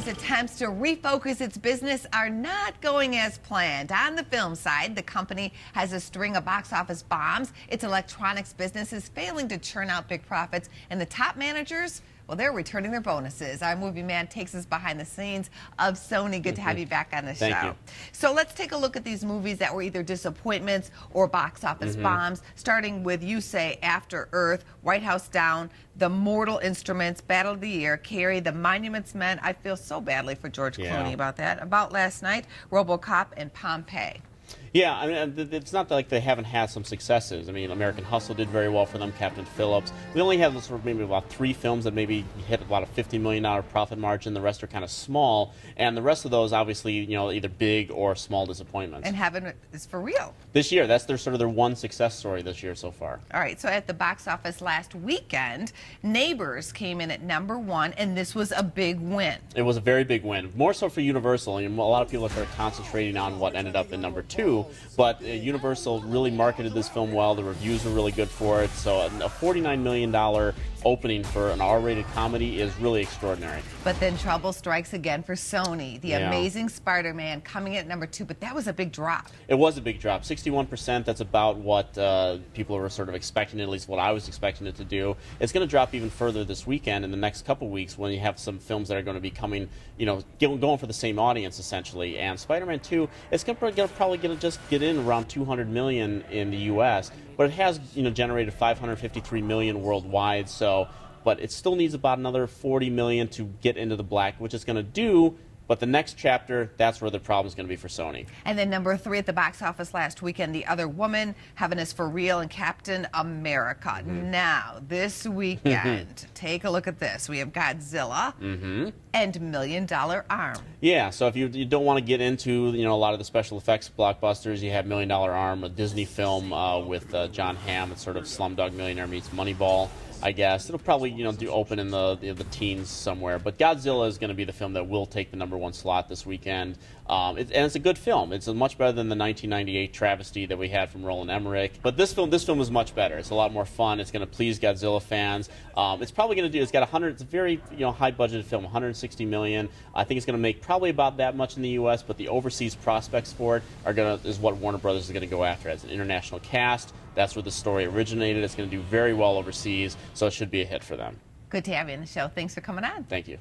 Disney's attempts to refocus its business are not going as planned. On the film side, the company has a string of box office bombs. Its electronics business is failing to churn out big profits, and the top managers, well, they're returning their bonuses. Our movie man takes us behind the scenes of Sony. Good to have you back on the show. Thank you. So let's take a look at these movies that were either disappointments or box office bombs, starting with, you say, After Earth, White House Down, The Mortal Instruments, Battle of the Year, Carrie, The Monuments Men. I feel so badly for George Clooney about that. About Last Night, RoboCop, and Pompeii. Yeah, I mean, it's not like they haven't had some successes. I mean, American Hustle did very well for them, Captain Phillips. We only have sort of maybe about 3 films that maybe hit about a $50 million profit margin. The rest are kind of small, and the rest of those, obviously, you know, either big or small disappointments. And Heaven is for real. This year, that's their sort of their one success story this year so far. All right, so at the box office last weekend, Neighbors came in at #1, and this was a big win. It was a very big win, more so for Universal. And a lot of people are sort of concentrating on what ended up in #2. But Universal really marketed this film well. The reviews were really good for it. So a $49 million opening for an R-rated comedy is really extraordinary. But then trouble strikes again for Sony. The Amazing Spider-Man coming in at #2, but that was a big drop. It was a big drop, 61%. That's about what people were sort of expecting, at least what I was expecting it to do. It's going to drop even further this weekend in the next couple weeks when you have some films that are going to be coming, you know, going for the same audience essentially. And Spider-Man 2, it's probably going to just get in around 200 million in the U.S., but it has, you know, generated 553 million worldwide. So, but it still needs about another 40 million to get into the black, which it's going to do. But the next chapter, that's where the problem is going to be for Sony. And then #3 at the box office last weekend, The Other Woman, Heaven is for Real, and Captain America. Now, this weekend, take a look at this. We have Godzilla and $1 Million Arm. Yeah, so if you don't want to get into, you know, a lot of the special effects blockbusters, you have $1 Million Arm, a Disney film with John Hamm. It's sort of Slumdog Millionaire meets Moneyball, I guess. It'll probably, you know, open in the teens somewhere. But Godzilla is going to be the film that will take the #1 slot this weekend. And it's a good film. It's much better than the 1998 travesty that we had from Roland Emmerich. But this film is much better. It's a lot more fun. It's going to please Godzilla fans. It's probably going to do. It's got it's a very, you know, high budgeted film, 160 million. I think it's going to make probably about that much in the U.S. But the overseas prospects for it is what Warner Brothers is going to go after as an international cast. That's where the story originated. It's going to do very well overseas, so it should be a hit for them. Good to have you on the show. Thanks for coming on. Thank you.